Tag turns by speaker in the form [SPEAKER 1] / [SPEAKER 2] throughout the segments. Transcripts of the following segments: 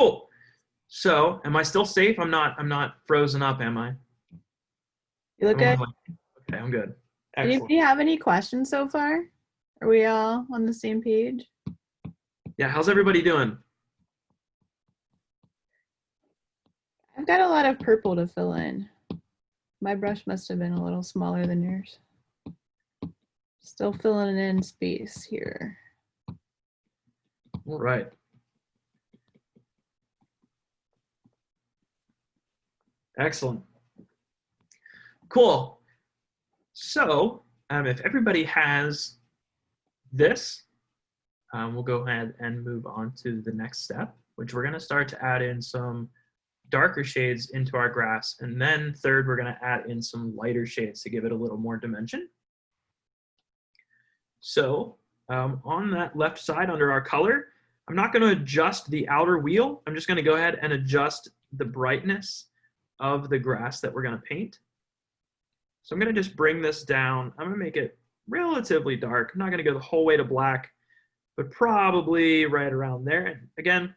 [SPEAKER 1] Cool. So, am I still safe? I'm not frozen up, am I?
[SPEAKER 2] You look good.
[SPEAKER 1] Okay, I'm good.
[SPEAKER 2] Excellent. Do you have any questions so far? Are we all on the same page?
[SPEAKER 1] Yeah, how's everybody doing?
[SPEAKER 2] I've got a lot of purple to fill in. My brush must have been a little smaller than yours. Still filling in space here.
[SPEAKER 1] All right. Excellent. Cool. So if everybody has this, we'll go ahead and move on to the next step, which we're going to start to add in some darker shades into our grass. And then third, we're going to add in some lighter shades to give it a little more dimension. So on that left side under our color, I'm not going to adjust the outer wheel. I'm just going to go ahead and adjust the brightness of the grass that we're going to paint. So I'm going to just bring this down. I'm going to make it relatively dark. I'm not going to go the whole way to black, but probably right around there. And again,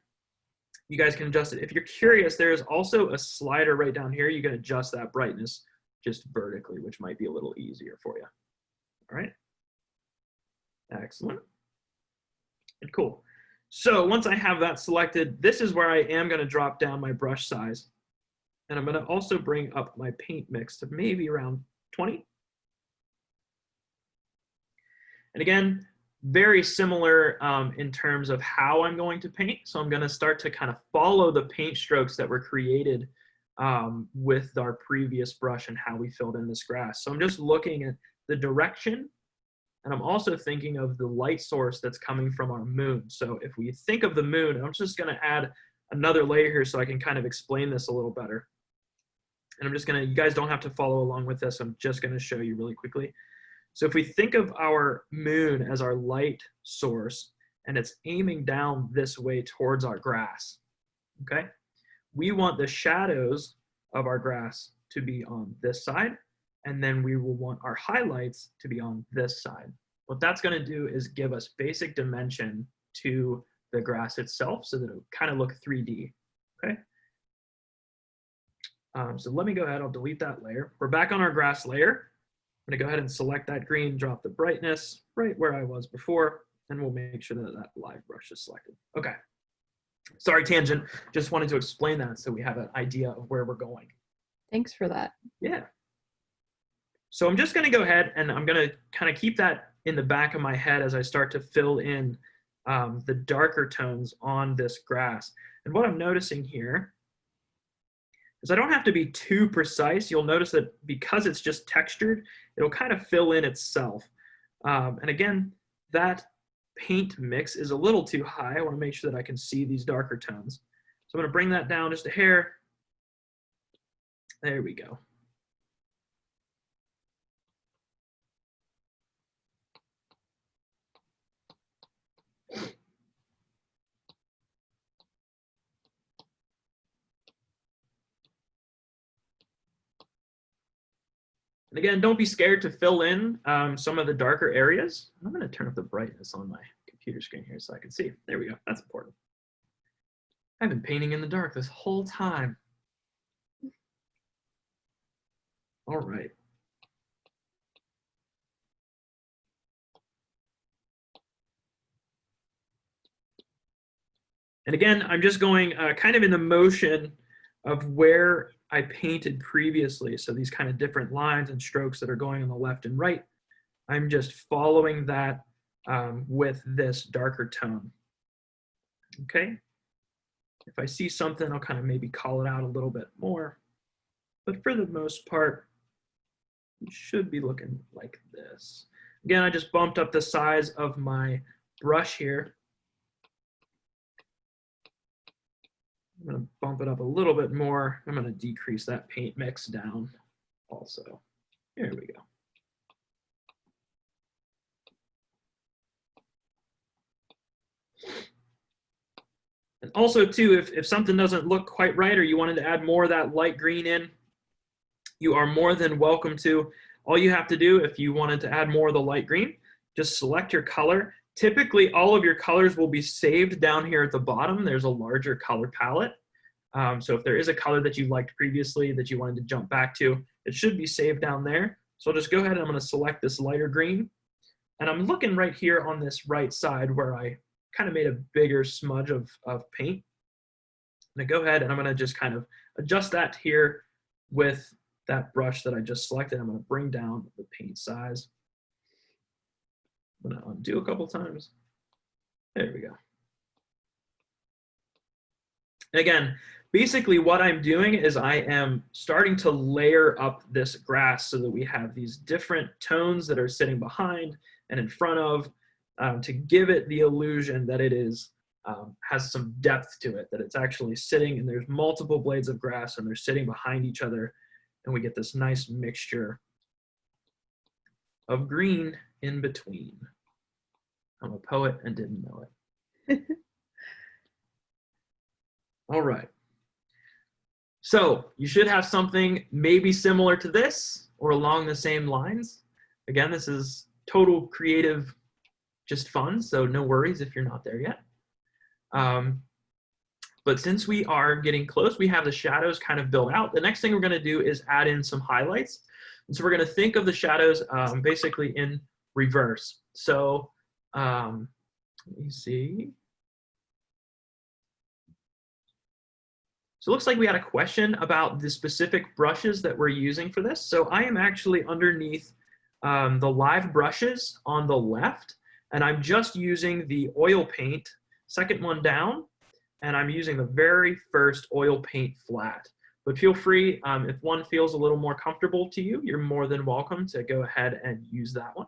[SPEAKER 1] you guys can adjust it. If you're curious, there is also a slider right down here. You can adjust that brightness just vertically, which might be a little easier for you. All right. Excellent. And cool. So once I have that selected, this is where I am going to drop down my brush size. And I'm going to also bring up my paint mix to maybe around 20. And again, very similar in terms of how I'm going to paint. So I'm going to start to kind of follow the paint strokes that were created with our previous brush and how we filled in this grass. So I'm just looking at the direction, and I'm also thinking of the light source that's coming from our moon. So if we think of the moon, I'm just going to add another layer here so I can kind of explain this a little better. And I'm just going to, you guys don't have to follow along with this. I'm just going to show you really quickly. So if we think of our moon as our light source, and it's aiming down this way towards our grass, okay? We want the shadows of our grass to be on this side, and then we will want our highlights to be on this side. What that's going to do is give us basic dimension to the grass itself so that it'll kind of look 3D, okay? So let me go ahead, I'll delete that layer. We're back on our grass layer. I'm going to go ahead and select that green, drop the brightness right where I was before, and we'll make sure that that live brush is selected. Okay. Sorry, tangent. Just wanted to explain that so we have an idea of where we're going.
[SPEAKER 2] Thanks for that.
[SPEAKER 1] Yeah. So I'm just going to go ahead and I'm going to kind of keep that in the back of my head as I start to fill in the darker tones on this grass. And what I'm noticing here is I don't have to be too precise. You'll notice that because it's just textured, it'll kind of fill in itself. And again, that paint mix is a little too high. I want to make sure that I can see these darker tones. So I'm going to bring that down just a hair. There we go. And again, don't be scared to fill in some of the darker areas. I'm going to turn up the brightness on my computer screen here so I can see. There we go. That's important. I've been painting in the dark this whole time. All right. And again, I'm just going kind of in the motion of where I painted previously. So these kind of different lines and strokes that are going on the left and right, I'm just following that with this darker tone. Okay. If I see something, I'll kind of maybe call it out a little bit more. But for the most part, it should be looking like this. Again, I just bumped up the size of my brush here. I'm going to bump it up a little bit more. I'm going to decrease that paint mix down also. There we go. And also too, if something doesn't look quite right or you wanted to add more of that light green in, you are more than welcome to. All you have to do if you wanted to add more of the light green, just select your color Typically, all of your colors will be saved down here at the bottom. There's a larger color palette. So if there is a color that you liked previously that you wanted to jump back to, it should be saved down there. So I'll just go ahead and I'm going to select this lighter green. And I'm looking right here on this right side where I kind of made a bigger smudge of paint. I'm going to go ahead and I'm going to just kind of adjust that here with that brush that I just selected. I'm going to bring down the paint size. I'm going to undo a couple times. There we go. And again, basically what I'm doing is I am starting to layer up this grass so that we have these different tones that are sitting behind and in front of, to give it the illusion that it is has some depth to it, that it's actually sitting and there's multiple blades of grass and they're sitting behind each other, and we get this nice mixture of green in between. I'm a poet and didn't know it. All right. So you should have something maybe similar to this or along the same lines. Again, this is total creative, just fun, so no worries if you're not there yet. But since we are getting close, we have the shadows kind of built out. The next thing we're going to do is add in some highlights. And so we're going to think of the shadows basically in reverse. So let me see. So it looks like we had a question about the specific brushes that we're using for this. So I am actually underneath the live brushes on the left, and I'm just using the oil paint, second one down, and I'm using the very first oil paint flat. But feel free, if one feels a little more comfortable to you, you're more than welcome to go ahead and use that one.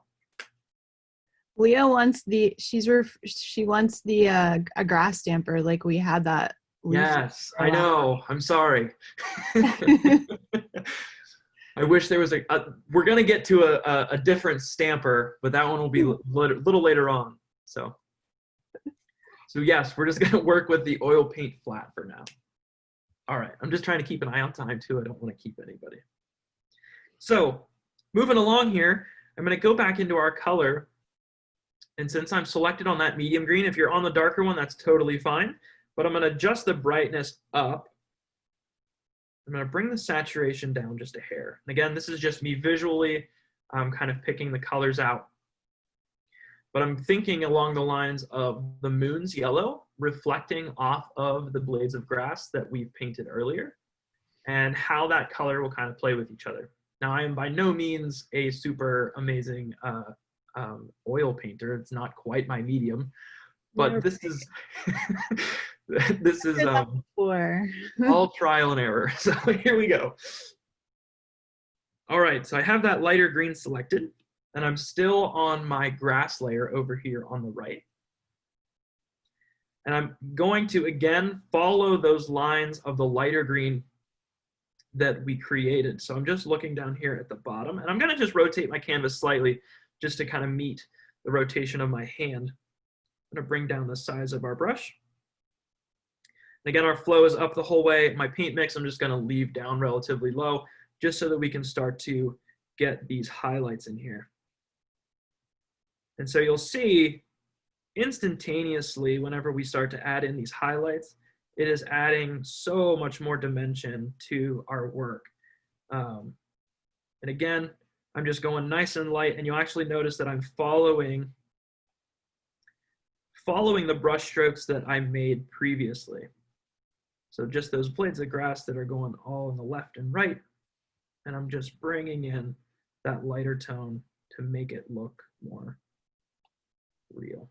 [SPEAKER 2] Leah wants she wants the a grass stamper, like we had that.
[SPEAKER 1] Yes, I know. I'm sorry. I wish there was we're going to get to a different stamper, but that one will be a little later on. So yes, we're just going to work with the oil paint flat for now. All right, I'm just trying to keep an eye on time too. I don't want to keep anybody. So moving along here, I'm going to go back into our color. And since I'm selected on that medium green, if you're on the darker one, that's totally fine. But I'm going to adjust the brightness up. I'm going to bring the saturation down just a hair. And again, this is just me visually kind of picking the colors out. But I'm thinking along the lines of the moon's yellow reflecting off of the blades of grass that we've painted earlier, and how that color will kind of play with each other. Now, I am by no means a super amazing oil painter. It's not quite my medium, but this is this is all trial and error. So here we go. All right, so I have that lighter green selected, and I'm still on my grass layer over here on the right. And I'm going to, again, follow those lines of the lighter green that we created. So I'm just looking down here at the bottom, and I'm going to just rotate my canvas slightly just to kind of meet the rotation of my hand. I'm going to bring down the size of our brush. And again, our flow is up the whole way. My paint mix, I'm just going to leave down relatively low just so that we can start to get these highlights in here. And so you'll see instantaneously whenever we start to add in these highlights, it is adding so much more dimension to our work. And again, I'm just going nice and light, and you'll actually notice that I'm following the brush strokes that I made previously. So just those blades of grass that are going all in the left and right, and I'm just bringing in that lighter tone to make it look more real.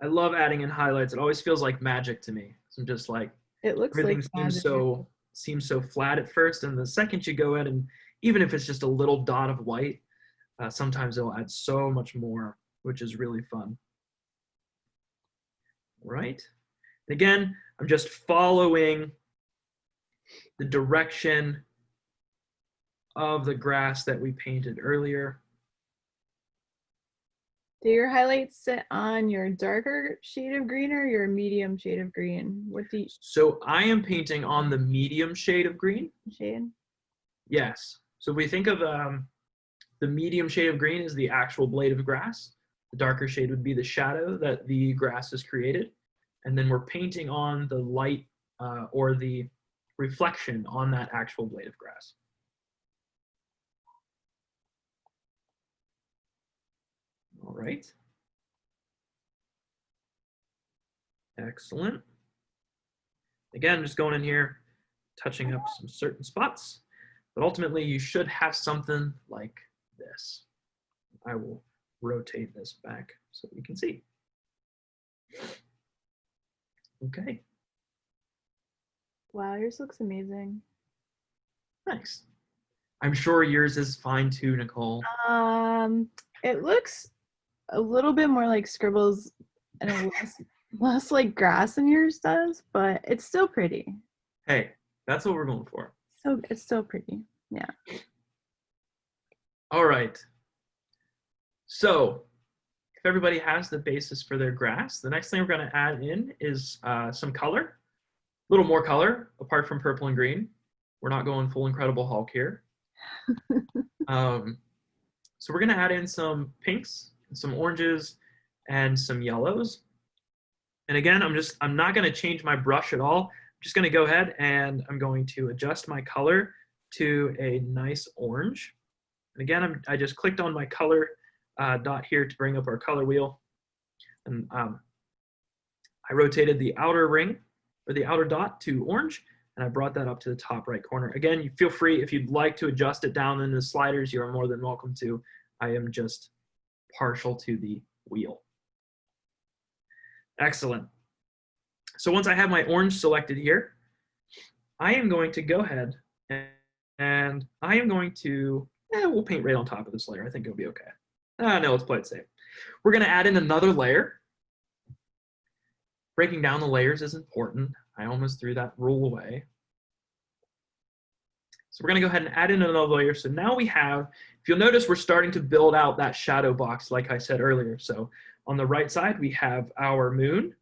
[SPEAKER 1] I love adding in highlights. It always feels like magic to me. So I'm just like,
[SPEAKER 2] it looks
[SPEAKER 1] everything
[SPEAKER 2] like
[SPEAKER 1] seems so flat at first, and the second you go in, and even if it's just a little dot of white, sometimes it'll add so much more, which is really fun. Right? And again, I'm just following the direction of the grass that we painted earlier.
[SPEAKER 2] Do your highlights sit on your darker shade of green or your medium shade of green? What do you
[SPEAKER 1] So I am painting on the medium shade of green.
[SPEAKER 2] shade?
[SPEAKER 1] Yes. So we think of the medium shade of green is the actual blade of grass. The darker shade would be the shadow that the grass has created. And then we're painting on the light or the reflection on that actual blade of grass. All right. Excellent. Again, I'm just going in here, touching up some certain spots, but ultimately you should have something like this. I will rotate this back so you can see. Okay.
[SPEAKER 2] Wow, yours looks amazing.
[SPEAKER 1] Nice. I'm sure yours is fine too, Nicole.
[SPEAKER 2] It looks a little bit more like scribbles and less like grass than yours does, but it's still pretty.
[SPEAKER 1] Hey, that's what we're going for.
[SPEAKER 2] So it's still pretty. Yeah.
[SPEAKER 1] All right. So if everybody has the basis for their grass, the next thing we're going to add in is some color, a little more color apart from purple and green. We're not going full Incredible Hulk here. So we're going to add in some pinks, some oranges, and some yellows. And again, I'm not going to change my brush at all. I'm just going to go ahead and I'm going to adjust my color to a nice orange. And again, I just clicked on my color dot here to bring up our color wheel. And I rotated the outer ring or the outer dot to orange, and I brought that up to the top right corner. Again, you feel free, if you'd like to adjust it down in the sliders, you are more than welcome to. I am just partial to the wheel. Excellent. So once I have my orange selected here, I am going to go ahead and I am going to, we'll paint right on top of this layer. I think it'll be okay. No, let's play it safe. We're going to add in another layer. Breaking down the layers is important. I almost threw that rule away. So we're going to go ahead and add in another layer. So now we have, if you'll notice, we're starting to build out that shadow box like I said earlier. So on the right side, we have our moon.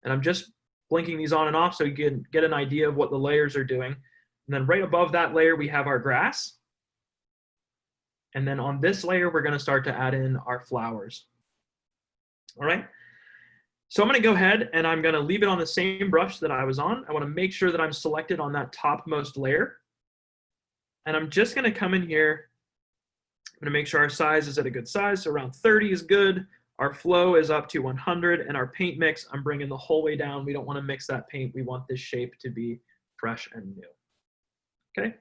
[SPEAKER 1] And I'm just blinking these on and off so you can get an idea of what the layers are doing. And then right above that layer, we have our grass. And then on this layer, we're going to start to add in our flowers. All right. So I'm going to go ahead and I'm going to leave it on the same brush that I was on. I want to make sure that I'm selected on that topmost layer. And I'm just going to come in here. I'm going to make sure our size is at a good size. So around 30 is good. Our flow is up to 100. And our paint mix, I'm bringing the whole way down. We don't want to mix that paint. We want this shape to be fresh and new. Okay.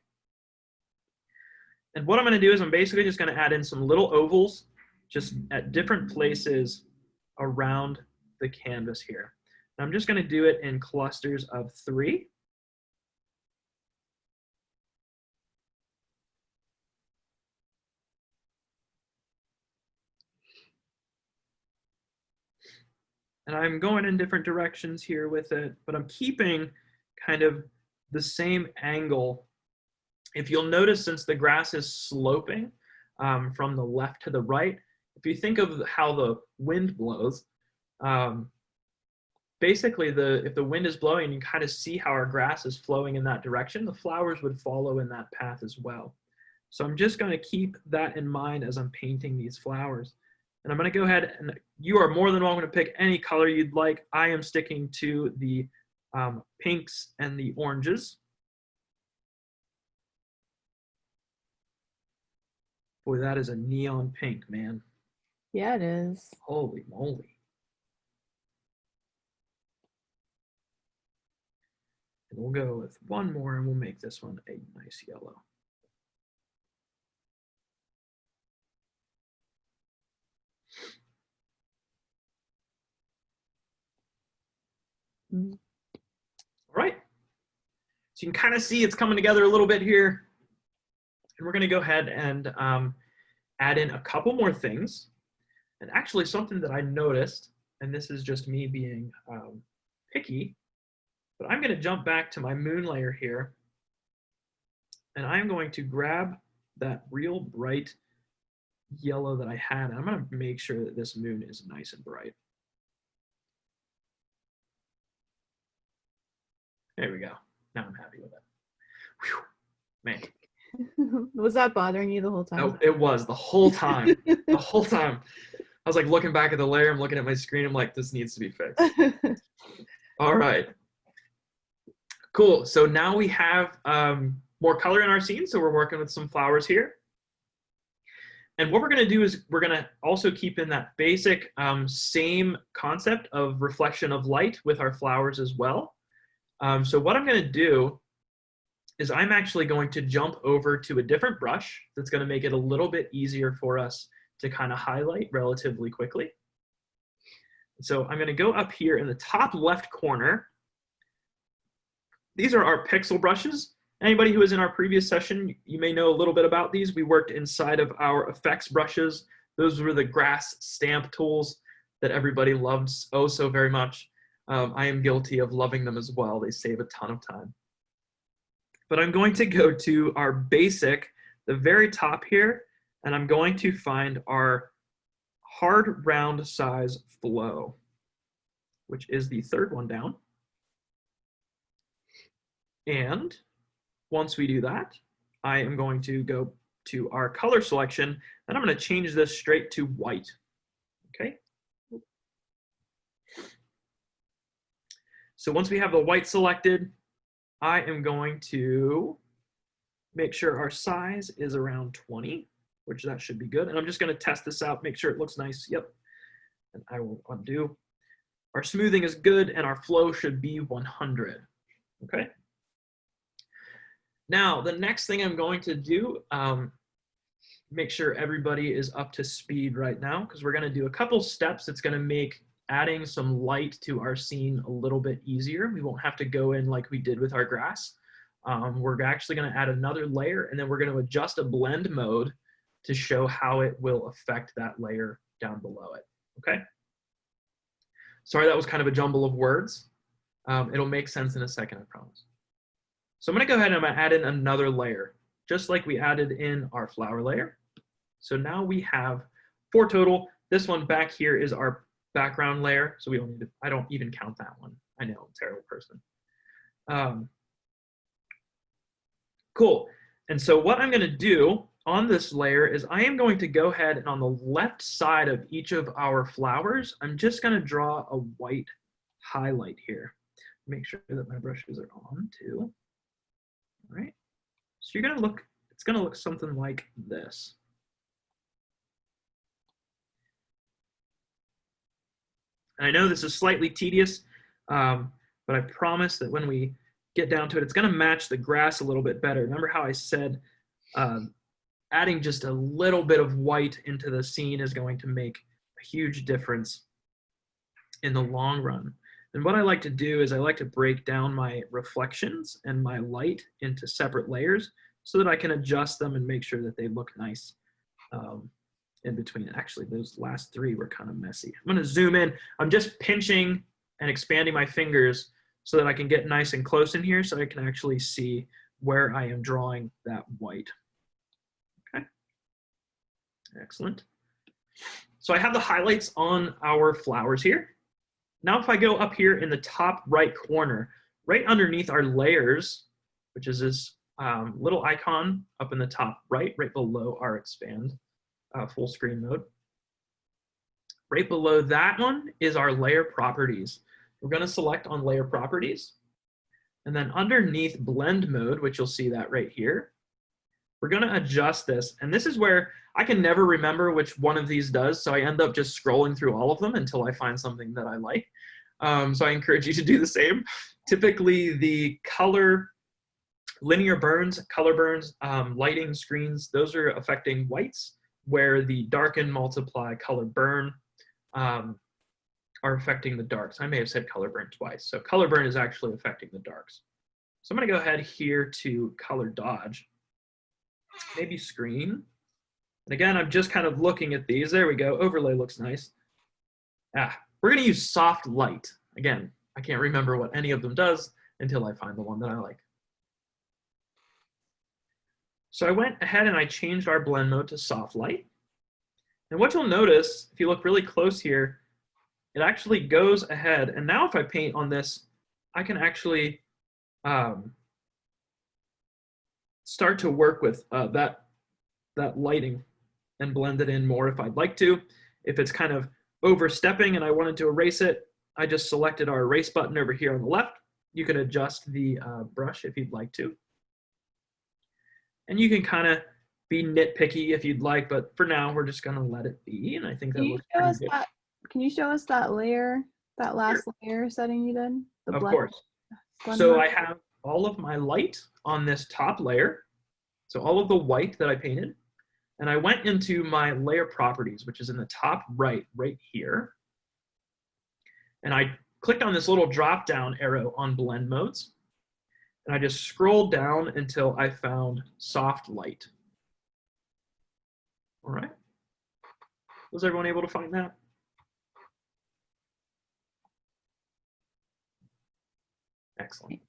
[SPEAKER 1] And what I'm going to do is I'm basically just going to add in some little ovals just at different places around the canvas here. And I'm just going to do it in clusters of 3. And I'm going in different directions here with it, but I'm keeping kind of the same angle. If you'll notice, since the grass is sloping from the left to the right, if you think of how the wind blows, basically if the wind is blowing and you kind of see how our grass is flowing in that direction, the flowers would follow in that path as well. So I'm just going to keep that in mind as I'm painting these flowers. And I'm going to go ahead and you are more than welcome to pick any color you'd like. I am sticking to the pinks and the oranges. Boy, that is a neon pink, man.
[SPEAKER 2] Yeah, it is.
[SPEAKER 1] Holy moly. And we'll go with one more and we'll make this one a nice yellow.
[SPEAKER 2] Mm.
[SPEAKER 1] All right. So you can kind of see it's coming together a little bit here. And we're going to go ahead and add in a couple more things. And actually something that I noticed, and this is just me being picky, but I'm going to jump back to my moon layer here. And I'm going to grab that real bright yellow that I had. I'm going to make sure that this moon is nice and bright. There we go. Now I'm happy with it. Whew. Man.
[SPEAKER 2] Was that bothering you the whole time?
[SPEAKER 1] Oh, it was the whole time. The whole time. I was like looking back at the layer. I'm looking at my screen. I'm like, this needs to be fixed. All right. Cool. So now we have more color in our scene. So we're working with some flowers here. And what we're going to do is we're going to also keep in that basic same concept of reflection of light with our flowers as well. So what I'm going to do is I'm actually going to jump over to a different brush that's going to make it a little bit easier for us to kind of highlight relatively quickly. So I'm going to go up here in the top left corner. These are our pixel brushes. Anybody who was in our previous session, you may know a little bit about these. We worked inside of our effects brushes. Those were the grass stamp tools that everybody loved oh so very much. I am guilty of loving them as well. They save a ton of time. But I'm going to go to our basic, the very top here, and I'm going to find our hard round size flow, which is the third one down. And once we do that, I am going to go to our color selection, and I'm going to change this straight to white. Okay. So once we have the white selected, I am going to make sure our size is around 20, which that should be good. And I'm just going to test this out, make sure it looks nice. Yep. And I will undo. Our smoothing is good, and our flow should be 100. Okay. Now, the next thing I'm going to do, make sure everybody is up to speed right now, because we're going to do a couple steps that's going to make adding some light to our scene a little bit easier. We won't have to go in like we did with our grass. We're actually going to add another layer, and then we're going to adjust a blend mode to show how it will affect that layer down below it. Okay. Sorry, that was kind of a jumble of words. It'll make sense in a second, I promise. So I'm going to go ahead and I'm going to add in another layer, just like we added in our flower layer. So now we have 4 total. This one back here is our background layer, so we don't need to, I don't even count that one. I know, I'm a terrible person. Cool. And so what I'm going to do on this layer is I am going to go ahead and on the left side of each of our flowers, I'm just going to draw a white highlight here. Make sure that my brushes are on too. All right. So you're going to look, it's going to look something like this. And I know this is slightly tedious, but I promise that when we get down to it, it's going to match the grass a little bit better. Remember how I said adding just a little bit of white into the scene is going to make a huge difference in the long run. And what I like to do is I like to break down my reflections and my light into separate layers so that I can adjust them and make sure that they look nice in between. Actually, those last 3 were kind of messy. I'm going to zoom in. I'm just pinching and expanding my fingers so that I can get nice and close in here so I can actually see where I am drawing that white. Okay. Excellent. So I have the highlights on our flowers here. Now if I go up here in the top right corner, right underneath our layers, which is this little icon up in the top right, right below our expand full screen mode. Right below that one is our layer properties. We're going to select on layer properties. And then underneath blend mode, which you'll see that right here, we're going to adjust this. And this is where I can never remember which one of these does. So I end up just scrolling through all of them until I find something that I like. So I encourage you to do the same. Typically the color, linear burns, color burns, lighting screens, those are affecting whites, where the darken, multiply, color burn are affecting the darks. I may have said color burn twice. So color burn is actually affecting the darks. So I'm going to go ahead here to color dodge, maybe screen. And again, I'm just kind of looking at these. There we go. Overlay looks nice. We're going to use soft light. Again, I can't remember what any of them does until I find the one that I like. So I went ahead and I changed our blend mode to soft light. And what you'll notice, if you look really close here, it actually goes ahead. And now if I paint on this, I can actually start to work with that lighting and blend it in more if I'd like to. If it's kind of overstepping and I wanted to erase it, I just selected our erase button over here on the left. You can adjust the brush if you'd like to. And you can kind of be nitpicky if you'd like, but for now, we're just gonna let it be. And I think that looks pretty good.
[SPEAKER 2] Can you show us that layer, that last layer setting you did?
[SPEAKER 1] Of course. So I have all of my light on this top layer. So all of the white that I painted. And I went into my layer properties, which is in the top right here. And I clicked on this little drop down arrow on blend modes. And I just scrolled down until I found soft light. All right. Was everyone able to find that? Excellent.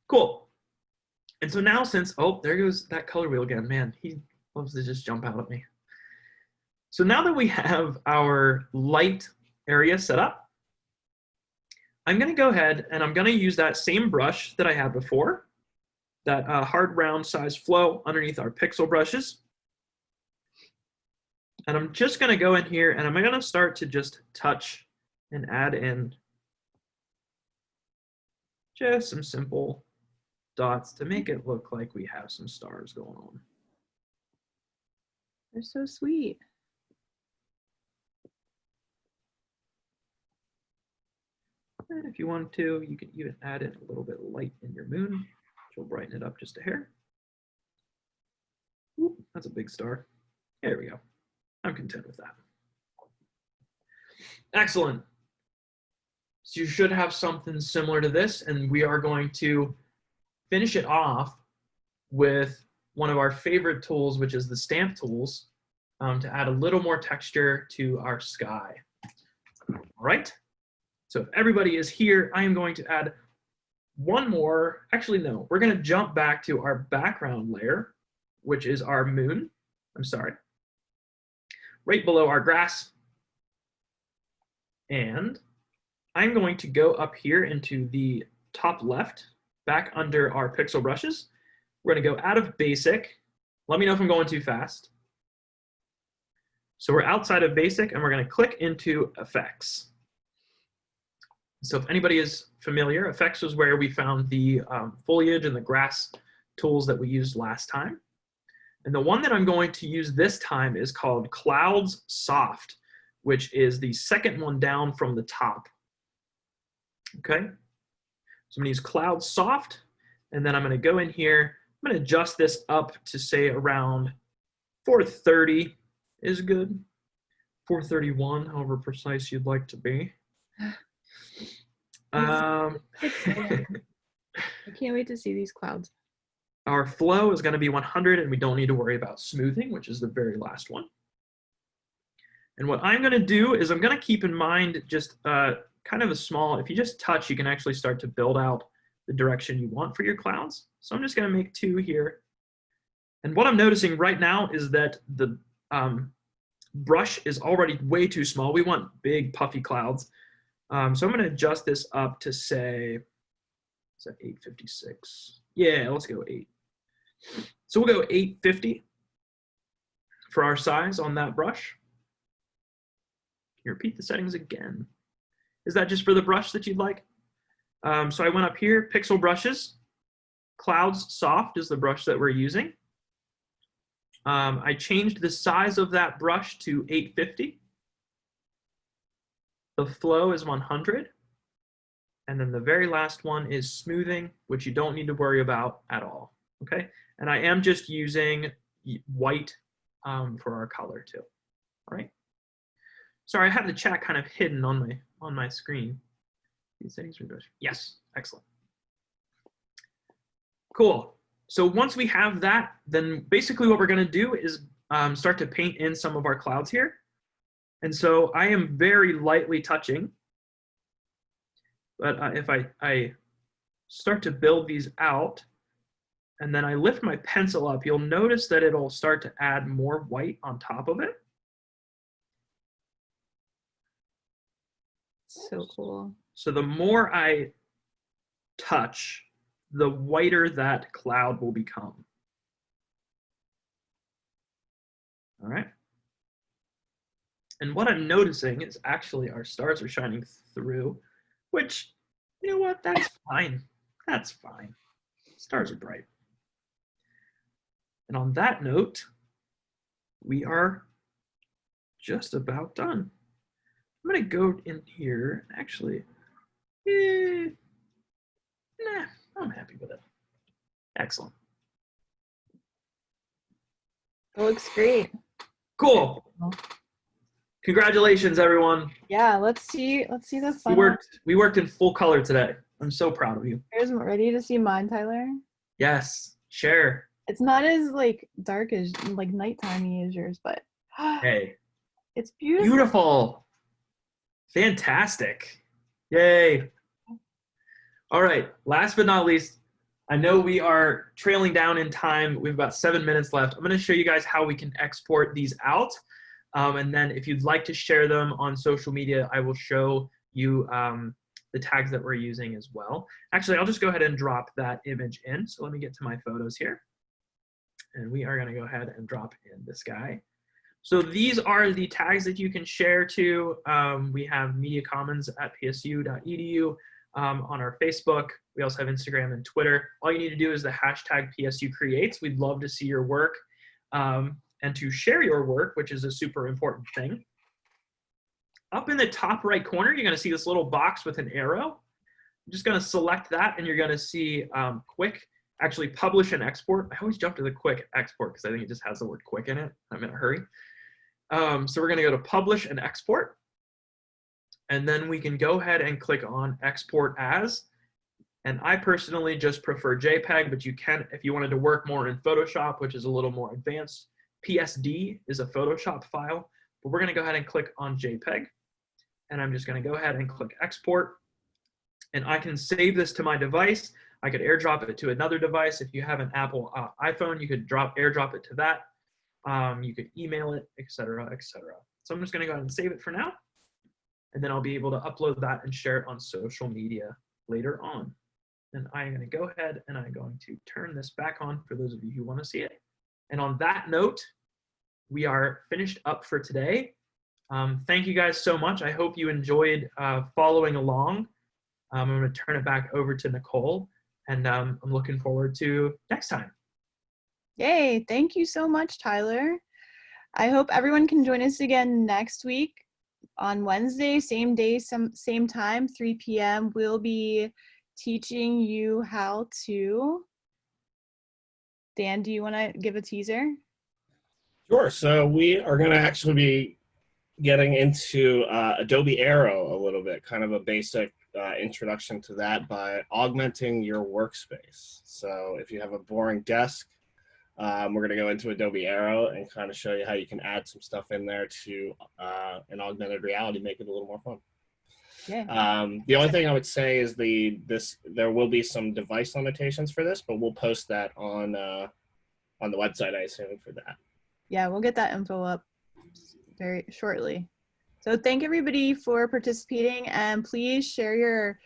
[SPEAKER 1] Cool. And so now since, oh, there goes that color wheel again. Man, he loves to just jump out at me. So now that we have our light area set up, I'm going to go ahead and I'm going to use that same brush that I had before, that hard round size flow underneath our pixel brushes. And I'm just going to go in here and I'm going to start to just touch and add in just some simple dots to make it look like we have some stars going on.
[SPEAKER 2] They're so sweet.
[SPEAKER 1] And if you want to, you can even add in a little bit of light in your moon, which will brighten it up just a hair. Ooh, that's a big star. There we go. I'm content with that. Excellent. So you should have something similar to this, and we are going to finish it off with one of our favorite tools, which is the stamp tools, to add a little more texture to our sky. All right. So if everybody is here, I am going to add one more. Actually, no, we're going to jump back to our background layer, which is our moon. I'm sorry. Right below our grass. And I'm going to go up here into the top left, back under our pixel brushes. We're going to go out of basic. Let me know if I'm going too fast. So we're outside of basic and we're going to click into effects. So if anybody is familiar, effects was where we found the foliage and the grass tools that we used last time. And the one that I'm going to use this time is called Clouds Soft, which is the second one down from the top. Okay, so I'm going to use Clouds Soft, and then I'm going to go in here. I'm going to adjust this up to say around 430 is good. 431, however precise you'd like to be.
[SPEAKER 2] I can't wait to see these clouds.
[SPEAKER 1] Our flow is going to be 100, and we don't need to worry about smoothing, which is the very last one. And what I'm going to do is I'm going to keep in mind just kind of a small, if you just touch, you can actually start to build out the direction you want for your clouds. So I'm just going to make 2 here. And what I'm noticing right now is that the brush is already way too small. We want big puffy clouds. So I'm going to adjust this up to say, is that 856? Yeah, let's go 8. So we'll go 850 for our size on that brush. Can you repeat the settings again? Is that just for the brush that you'd like? So I went up here, pixel brushes. Clouds Soft is the brush that we're using. I changed the size of that brush to 850. The flow is 100. And then the very last one is smoothing, which you don't need to worry about at all. Okay, and I am just using white for our color too. All right. Sorry, I have the chat kind of hidden on my screen. These settings are good. Yes, excellent. Cool. So once we have that, then basically what we're going to do is start to paint in some of our clouds here. And so I am very lightly touching. But if I start to build these out, and then I lift my pencil up, you'll notice that it'll start to add more white on top of it.
[SPEAKER 2] So cool.
[SPEAKER 1] So the more I touch, the whiter that cloud will become. All right. And what I'm noticing is actually our stars are shining through, which, you know what, that's fine. That's fine. Stars are bright. And on that note, we are just about done. I'm going to go in here. Actually, nah, I'm happy with it. Excellent.
[SPEAKER 2] It looks great.
[SPEAKER 1] Cool. Congratulations, everyone.
[SPEAKER 2] Yeah, let's see the fun.
[SPEAKER 1] We worked in full color today. I'm so proud of you.
[SPEAKER 2] Here's ready to see mine, Tyler.
[SPEAKER 1] Yes, share.
[SPEAKER 2] It's not as like dark as like nighttimey as yours, but
[SPEAKER 1] Hey,
[SPEAKER 2] it's beautiful.
[SPEAKER 1] beautiful. Fantastic. Yay. All right, last but not least, I know we are trailing down in time. We have about 7 minutes left. I'm going to show you guys how we can export these out. And then if you'd like to share them on social media, I will show you the tags that we're using as well. Actually, I'll just go ahead and drop that image in. So let me get to my photos here. And we are going to go ahead and drop in this guy. So these are the tags that you can share to. We have mediacommons@psu.edu on our Facebook. We also have Instagram and Twitter. All you need to do is the hashtag PSU Creates. We'd love to see your work and to share your work, which is a super important thing. Up in the top right corner, you're going to see this little box with an arrow. I'm just going to select that, and you're going to see quick, actually publish and export. I always jump to the quick export because I think it just has the word quick in it. I'm in a hurry. So we're going to go to publish and export. And then we can go ahead and click on export as. And I personally just prefer JPEG, but you can, if you wanted to work more in Photoshop, which is a little more advanced, PSD is a Photoshop file. But we're going to go ahead and click on JPEG. And I'm just going to go ahead and click export. And I can save this to my device. I could airdrop it to another device. If you have an Apple iPhone, you could airdrop it to that. You could email it, etc., etc. So I'm just going to go ahead and save it for now. And then I'll be able to upload that and share it on social media later on. And I'm going to go ahead and I'm going to turn this back on for those of you who want to see it. And on that note, we are finished up for today. Thank you guys so much. I hope you enjoyed following along. I'm going to turn it back over to Nicole, and I'm looking forward to next time.
[SPEAKER 2] Yay, thank you so much, Tyler. I hope everyone can join us again next week on Wednesday, same day, same time, 3 p.m. We'll be teaching you how to, Dan, do you want to give a teaser?
[SPEAKER 3] Sure. So we are going to actually be getting into Adobe Aero a little bit, kind of a basic introduction to that by augmenting your workspace. So if you have a boring desk, we're going to go into Adobe Aero and kind of show you how you can add some stuff in there to an augmented reality, make it a little more fun.
[SPEAKER 2] Yeah.
[SPEAKER 3] The only thing I would say is there will be some device limitations for this, but we'll post that on the website, I assume, for that.
[SPEAKER 2] Yeah, we'll get that info up very shortly. So thank everybody for participating, and please share your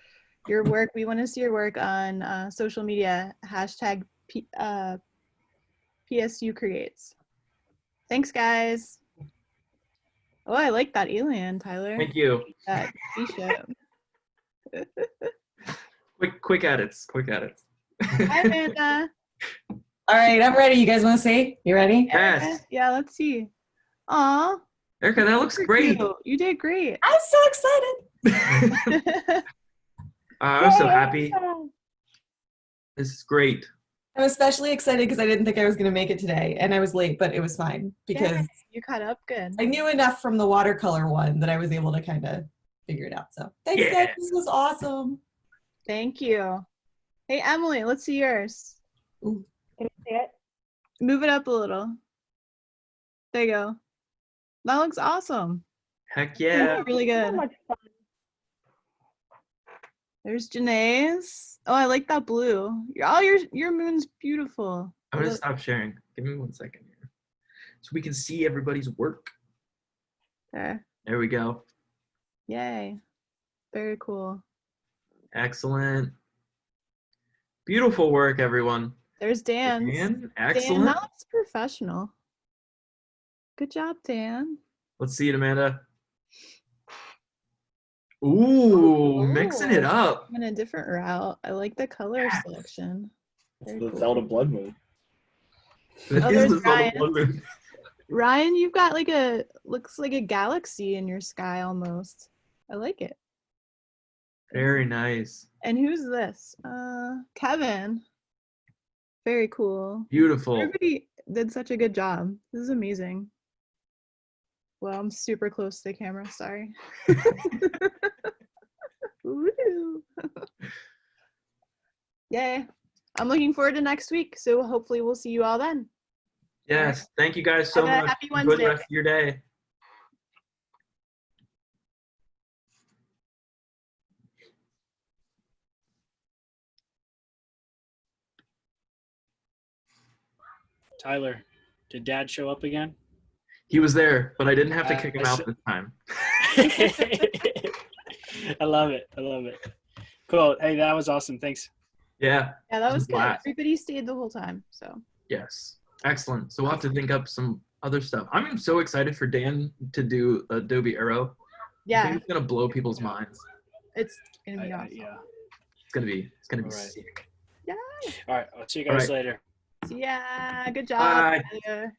[SPEAKER 2] work. We want to see your work on social media, hashtag PSU Creates. Thanks, guys. Oh, I like that alien, Tyler.
[SPEAKER 1] Thank you.
[SPEAKER 2] That t-shirt.
[SPEAKER 1] Quick edits.
[SPEAKER 2] Hi, Amanda.
[SPEAKER 4] All right, I'm ready. You guys want to see? You ready?
[SPEAKER 1] Yes.
[SPEAKER 2] Yeah, let's see. Aw.
[SPEAKER 1] Erica, that looks great.
[SPEAKER 2] Cute. You did great.
[SPEAKER 4] I'm so excited.
[SPEAKER 1] I'm so happy. This is great.
[SPEAKER 4] I'm especially excited because I didn't think I was going to make it today, and I was late, but it was fine because
[SPEAKER 2] Yeah, you caught up good.
[SPEAKER 4] I knew enough from the watercolor one that I was able to kind of figure it out. So thanks,
[SPEAKER 1] Yeah.
[SPEAKER 4] guys. This was awesome.
[SPEAKER 2] Thank you. Hey, Emily, let's see yours.
[SPEAKER 4] Ooh.
[SPEAKER 2] Can you see it? Move it up a little. There you go. That looks awesome.
[SPEAKER 1] Heck yeah.
[SPEAKER 2] Really good.
[SPEAKER 5] So much fun.
[SPEAKER 2] There's Janae's. Oh, I like that blue. Your moon's beautiful.
[SPEAKER 1] I'm gonna stop sharing. Give me 1 second here, so we can see everybody's work.
[SPEAKER 2] There.
[SPEAKER 1] There we go.
[SPEAKER 2] Yay. Very cool.
[SPEAKER 1] Excellent. Beautiful work, everyone.
[SPEAKER 2] There's Dan.
[SPEAKER 1] Dan,
[SPEAKER 2] Dan,
[SPEAKER 1] excellent.
[SPEAKER 2] that looks professional. Good job, Dan.
[SPEAKER 1] Let's see it, Amanda. Ooh, mixing it up.
[SPEAKER 2] I'm in a different route. I like the color
[SPEAKER 1] Yes.
[SPEAKER 2] selection.
[SPEAKER 3] It's
[SPEAKER 2] Very
[SPEAKER 3] the
[SPEAKER 2] cool.
[SPEAKER 3] Zelda Blood Moon.
[SPEAKER 1] That
[SPEAKER 2] Oh,
[SPEAKER 1] is
[SPEAKER 2] there's
[SPEAKER 1] the Zelda
[SPEAKER 2] Ryan.
[SPEAKER 1] Blood Moon.
[SPEAKER 2] Ryan, you've got looks like a galaxy in your sky almost. I like it.
[SPEAKER 1] Very nice.
[SPEAKER 2] And who's this? Kevin. Very cool.
[SPEAKER 1] Beautiful.
[SPEAKER 2] Everybody did such a good job. This is amazing. Well, I'm super close to the camera, sorry. Woo. Yay. I'm looking forward to next week, so hopefully we'll see you all then.
[SPEAKER 1] Yes. Thank you guys so
[SPEAKER 2] Have a
[SPEAKER 1] much.
[SPEAKER 2] happy
[SPEAKER 1] Enjoy the
[SPEAKER 2] Wednesday.
[SPEAKER 1] rest of your day.
[SPEAKER 5] Tyler, did Dad show up again?
[SPEAKER 1] He was there, but I didn't have to
[SPEAKER 5] Uh,
[SPEAKER 1] kick him
[SPEAKER 5] I
[SPEAKER 1] out
[SPEAKER 5] s-
[SPEAKER 1] this time.
[SPEAKER 5] I love it. I love it. Cool. Hey, that was awesome. Thanks.
[SPEAKER 1] Yeah.
[SPEAKER 2] Yeah, that
[SPEAKER 1] It was
[SPEAKER 2] was
[SPEAKER 1] a
[SPEAKER 2] good.
[SPEAKER 1] blast.
[SPEAKER 2] Everybody stayed the whole time, so.
[SPEAKER 1] Yes. Excellent. So we'll have to think up some other stuff. I'm so excited for Dan to do Adobe Aero. I
[SPEAKER 2] Yeah,
[SPEAKER 1] think it's gonna blow people's minds.
[SPEAKER 2] it's gonna be
[SPEAKER 5] I-
[SPEAKER 2] awesome.
[SPEAKER 5] yeah.
[SPEAKER 1] It's gonna be
[SPEAKER 5] All right.
[SPEAKER 1] sick.
[SPEAKER 5] All right. I'll see you
[SPEAKER 1] All
[SPEAKER 5] guys
[SPEAKER 1] right.
[SPEAKER 5] later.
[SPEAKER 2] So yeah, good job.
[SPEAKER 1] Bye.
[SPEAKER 2] Tyler.